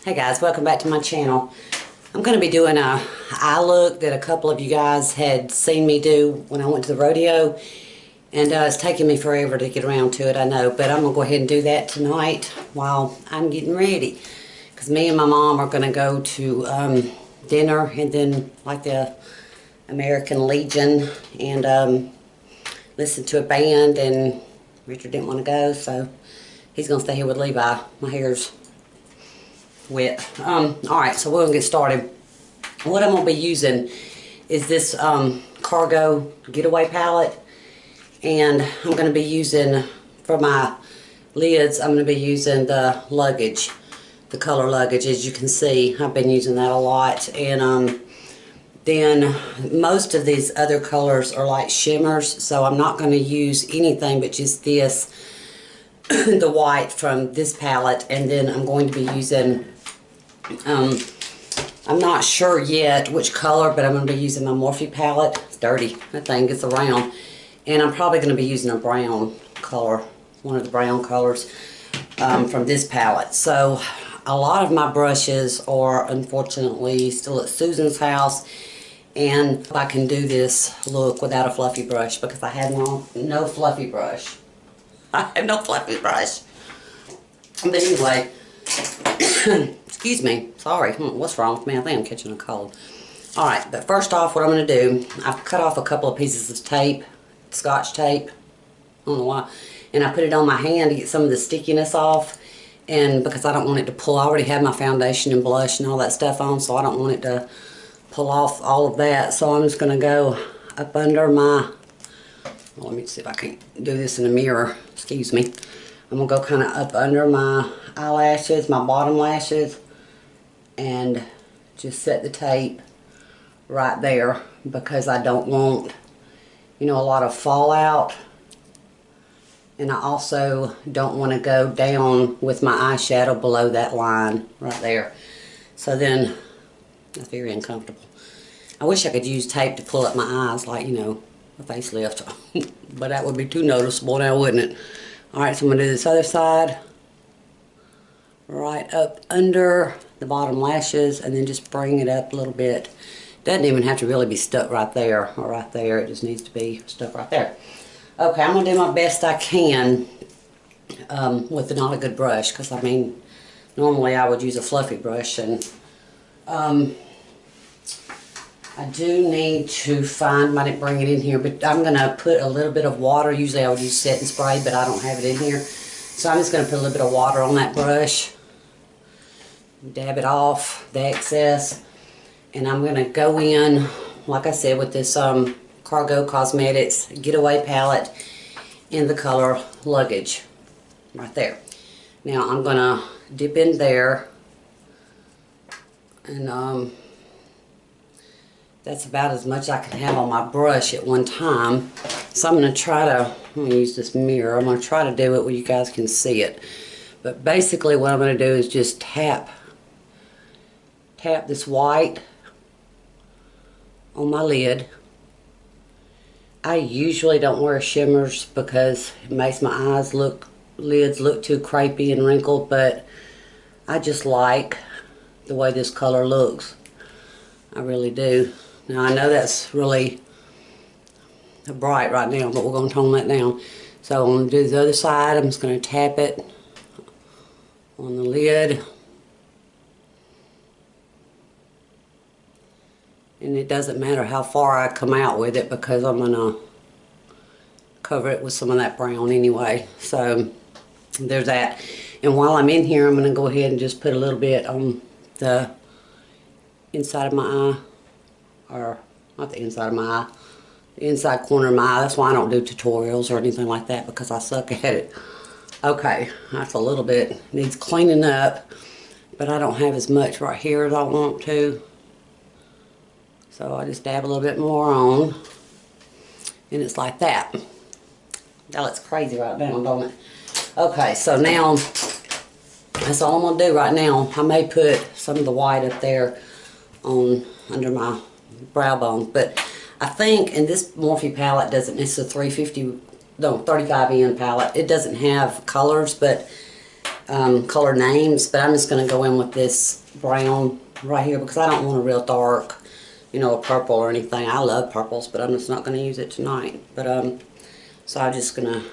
Hey guys, welcome back to my channel. I'm going to be doing a eye look that a couple of you guys had seen me do when I went to the rodeo, and it's taking me forever to get around to it, I know, but I'm going to go ahead and do that tonight while I'm getting ready, because me and my mom are going to go to dinner and then like the American Legion and listen to a band, and Richard didn't want to go, so he's going to stay here with Levi. My hair's wet. Alright, so we're going to get started. What I'm going to be using is this cargo getaway palette, and I'm going to be using, for my lids, I'm going to be using the luggage, the color luggage. As you can see, I've been using that a lot, and then most of these other colors are like shimmers, so I'm not going to use anything but just this, the white from this palette, and then I'm going to be using, I'm not sure yet which color, but I'm going to be using my Morphe palette. It's dirty, that thing gets around, and I'm probably going to be using a brown color, one of the brown colors from this palette. So a lot of my brushes are unfortunately still at Susan's house, and I can do this look without a fluffy brush because I have no fluffy brush. I have no fluffy brush. But anyway, excuse me, sorry, what's wrong with me? I think I'm catching a cold. Alright, but first off, what I'm going to do, I've cut off a couple of pieces of tape, scotch tape, I don't know why, and I put it on my hand to get some of the stickiness off, and because I don't want it to pull. I already have my foundation and blush and all that stuff on, so I don't want it to pull off all of that. So I'm just going to go up under my, well, let me see if I can do this in the mirror, excuse me. I'm going to go kind of up under my eyelashes, my bottom lashes, and just set the tape right there because I don't want, you know, a lot of fallout. And I also don't want to go down with my eyeshadow below that line right there. So then, that's very uncomfortable. I wish I could use tape to pull up my eyes like, you know, a facelift. But that would be too noticeable now, wouldn't it? Alright, so I'm going to do this other side. Right up under the bottom lashes, and then just bring it up a little bit. Doesn't even have to really be stuck right there or right there. It just needs to be stuck right there. Okay, I'm going to do my best I can with not a good brush, because I mean, normally I would use a fluffy brush, and I do need to find, I didn't bring it in here, but I'm going to put a little bit of water. Usually I would use setting spray, but I don't have it in here. So I'm just going to put a little bit of water on that brush, dab it off, the excess, and I'm going to go in, like I said, with this Cargo Cosmetics Getaway Palette in the color Luggage, right there. Now I'm going to dip in there, and that's about as much I can have on my brush at one time. So I'm going to try to, I'm going to use this mirror, I'm going to try to do it where you guys can see it. But basically what I'm going to do is just tap this white on my lid. I usually don't wear shimmers because it makes my lids look too crepey and wrinkled, but I just like the way this color looks. I really do. Now I know that's really bright right now, but we're going to tone that down. So I'm going to do the other side. I'm just going to tap it on the lid. And it doesn't matter how far I come out with it because I'm going to cover it with some of that brown anyway. So there's that. And while I'm in here, I'm going to go ahead and just put a little bit on the inside of my eye. Or not the inside of my eye, the inside corner of my eye. That's why I don't do tutorials or anything like that, because I suck at it. Okay, that's a little bit, needs cleaning up, but I don't have as much right here as I want to. So I just dab a little bit more on, and it's like that. That looks crazy right now, don't it? Okay, so now, that's all I'm going to do right now. I may put some of the white up there on under my brow bone, but I think, and this Morphe palette doesn't, it's a 350, no, 35N palette. It doesn't have colors, but color names, but I'm just going to go in with this brown right here because I don't want a real dark, you know, a purple or anything. I love purples, but I'm just not going to use it tonight. But so I'm just going to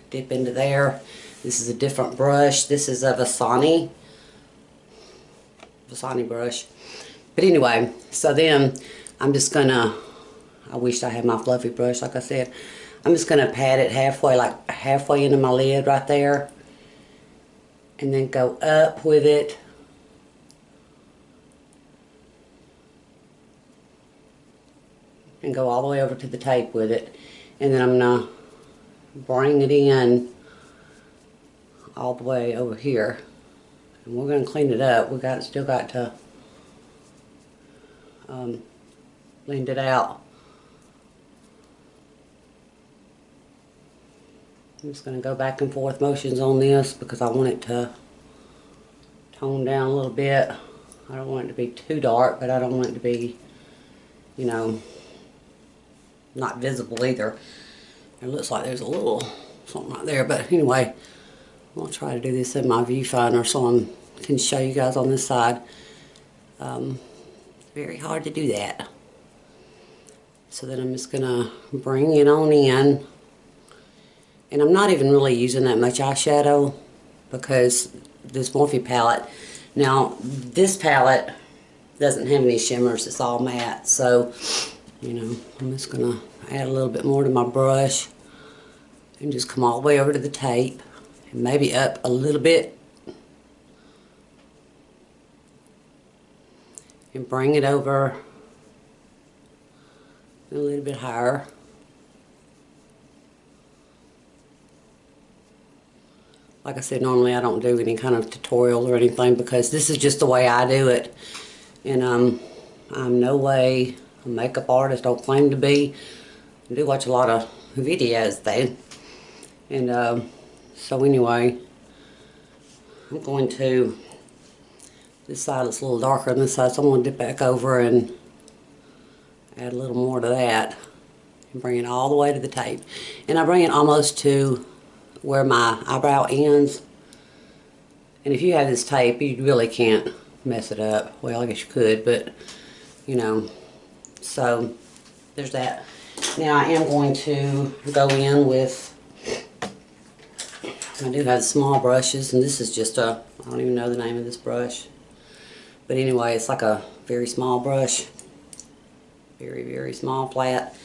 dip into there. This is a different brush. This is a Vasani brush. But anyway, so then I'm just going to, I wish I had my fluffy brush, like I said. I'm just going to pat it halfway, like halfway into my lid right there. And then go up with it. And go all the way over to the tape with it. And then I'm going to bring it in all the way over here. And we're going to clean it up. We still got to blend it out. I'm just going to go back and forth motions on this because I want it to tone down a little bit. I don't want it to be too dark, but I don't want it to be, you know, not visible either. It looks like there's a little something right there, but anyway, I'll try to do this in my viewfinder so I can show you guys on this side. Very hard to do that. So then I'm just going to bring it on in. And I'm not even really using that much eyeshadow because this Morphe palette. Now, this palette doesn't have any shimmers. It's all matte. So, you know, I'm just going to add a little bit more to my brush and just come all the way over to the tape and maybe up a little bit and bring it over a little bit higher. Like I said, normally I don't do any kind of tutorial or anything because this is just the way I do it. And I'm no way a makeup artist, don't claim to be. I do watch a lot of videos though. And so anyway, I'm going to, this side is a little darker than this side, so I'm going to dip back over and add a little more to that. And bring it all the way to the tape. And I bring it almost to where my eyebrow ends. And if you have this tape, you really can't mess it up. Well, I guess you could, but you know, so there's that. Now I am going to go in with, I do have small brushes, and this is just a, I don't even know the name of this brush, but anyway, it's like a very small brush, very, very small, flat.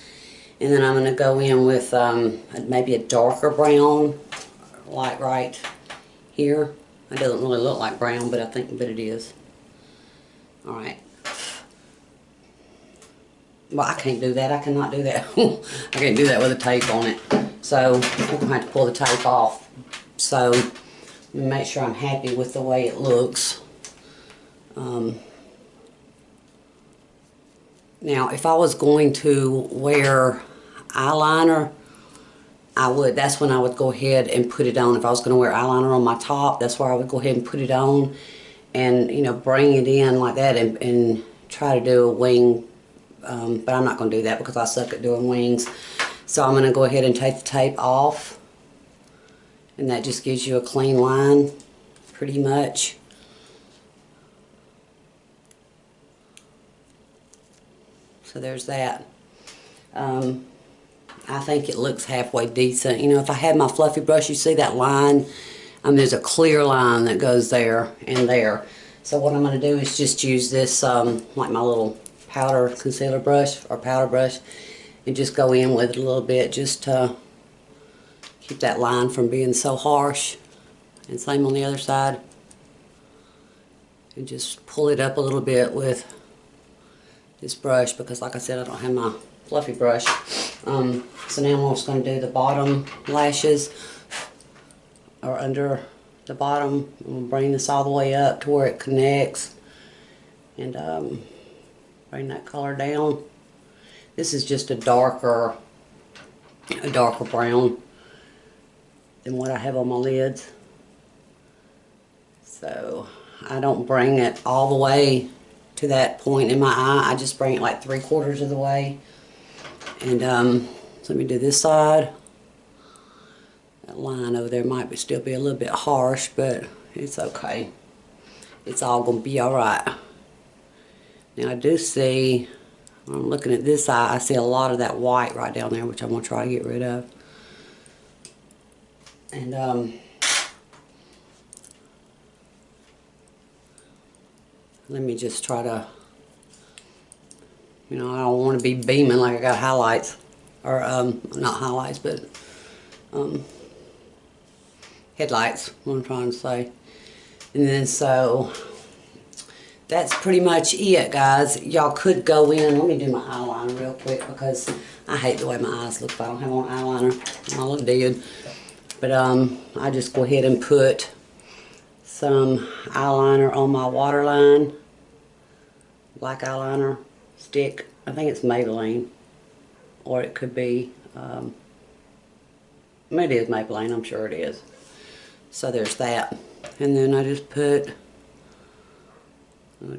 And then I'm going to go in with maybe a darker brown, like right here. It doesn't really look like brown, but I think it is. All right. Well, I can't do that. I cannot do that. I can't do that with a tape on it. So I'm going to have to pull the tape off. So make sure I'm happy with the way it looks. Now, if I was going to wear eyeliner, that's when I would go ahead and put it on. If I was going to wear eyeliner on my top, that's where I would go ahead and put it on and, you know, bring it in like that and try to do a wing. But I'm not going to do that because I suck at doing wings. So I'm going to go ahead and take the tape off. And that just gives you a clean line, pretty much. So there's that. I think it looks halfway decent. You know, if I had my fluffy brush, you see that line? There's a clear line that goes there and there. So what I'm going to do is just use this, like my little powder concealer brush or powder brush, and just go in with it a little bit just to keep that line from being so harsh. And same on the other side. And just pull it up a little bit with this brush because, like I said, I don't have my fluffy brush. So now I'm just going to do the bottom lashes, or under the bottom. I'm going to bring this all the way up to where it connects, and bring that color down. This is just a darker brown than what I have on my lids. So I don't bring it all the way to that point in my eye. I just bring it like 3/4 of the way. And so let me do this side. That line over there might still be a little bit harsh, but It's okay. It's all going to be alright. Now I do see, when I'm looking at this eye, I see a lot of that white right down there, which I'm going to try to get rid of. And let me just try to, you know, I don't want to be beaming like I got highlights. Or, not highlights, but headlights, what I'm trying to say. And then so, that's pretty much it, guys. Y'all could go in. Let me do my eyeliner real quick because I hate the way my eyes look if I don't have on eyeliner. I look dead. But I just go ahead and put some eyeliner on my waterline. Black eyeliner stick. I think it's Maybelline. Or it could be, maybe it's Maybelline. I'm sure it is. So there's that. And then I just put it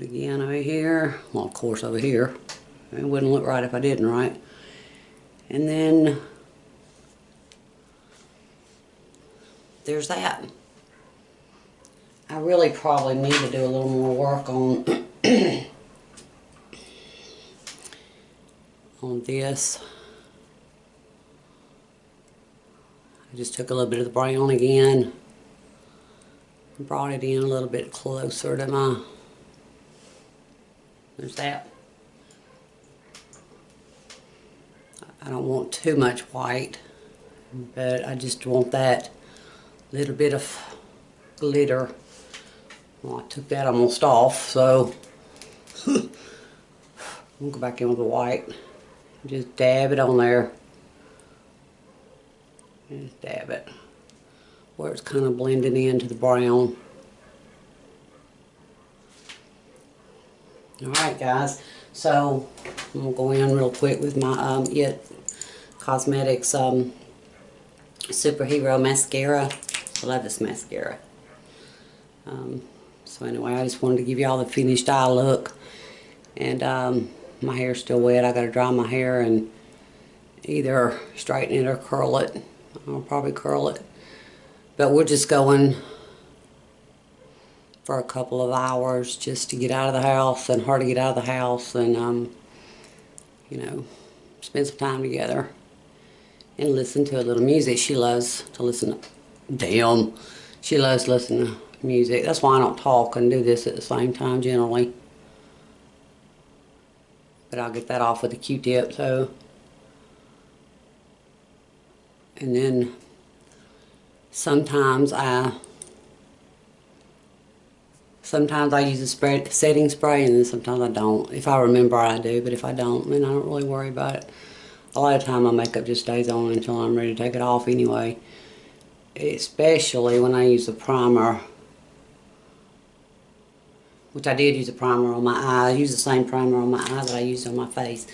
again over here. Well, of course over here. It wouldn't look right if I didn't, right? And then there's that. I really probably need to do a little more work on on this. I just took a little bit of the brown again. Brought it in a little bit closer to my, there's that. I don't want too much white, but I just want that little bit of glitter. Well, I took that almost off, so I'll go back in with the white. Just dab it on there. Just dab it where it's kind of blending into the brown. Alright guys, so I'm going to go in real quick with my It Cosmetics Superhero Mascara. I love this mascara. So anyway, I just wanted to give you all the finished eye look. And my hair's still wet. I got to dry my hair and either straighten it or curl it. I'll probably curl it. But we're just going for a couple of hours just to get out of the house and her to get out of the house and, you know, spend some time together and listen to a little music. She loves to listen to, she loves listening to music. That's why I don't talk and do this at the same time generally. But I'll get that off with a Q-tip, so. And then sometimes I use a setting spray, and then sometimes I don't. If I remember, I do, but if I don't, then I don't really worry about it. A lot of the time my makeup just stays on until I'm ready to take it off anyway. Especially when I use a primer, which I did use a primer on my eye. I used the same primer on my eye that I used on my face.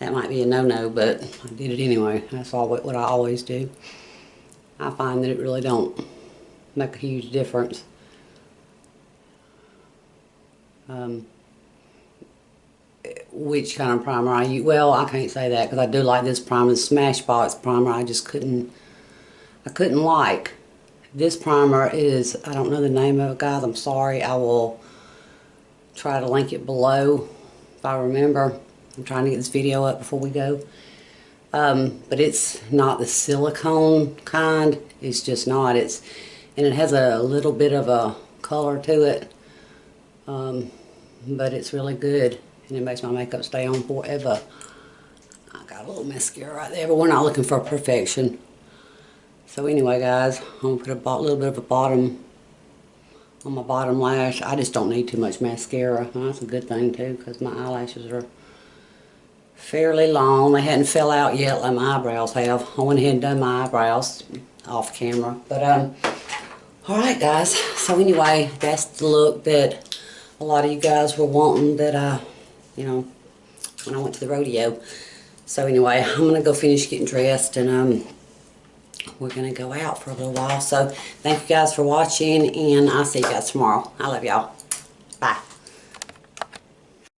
That might be a no-no, but I did it anyway. That's all what I always do. I find that it really don't make a huge difference. Which kind of primer I use? Well, I can't say that because I do like this primer, the Smashbox primer. I couldn't like. This primer is, I don't know the name of it, guys. I'm sorry. I will try to link it below if I remember. I'm trying to get this video up before we go. But it's not the silicone kind. It's just not. And it has a little bit of a color to it. But it's really good. And it makes my makeup stay on forever. I got a little mascara right there, but we're not looking for perfection. So anyway, guys, I'm going to put a little bit of a bottom on my bottom lash. I just don't need too much mascara. Well, that's a good thing too, because my eyelashes are fairly long. They hadn't fell out yet like my eyebrows have. I went ahead and done my eyebrows off camera. But alright guys, so anyway, that's the look that a lot of you guys were wanting that you know, when I went to the rodeo. So anyway, I'm going to go finish getting dressed, and we're going to go out for a little while. So thank you guys for watching, and I'll see you guys tomorrow. I love y'all.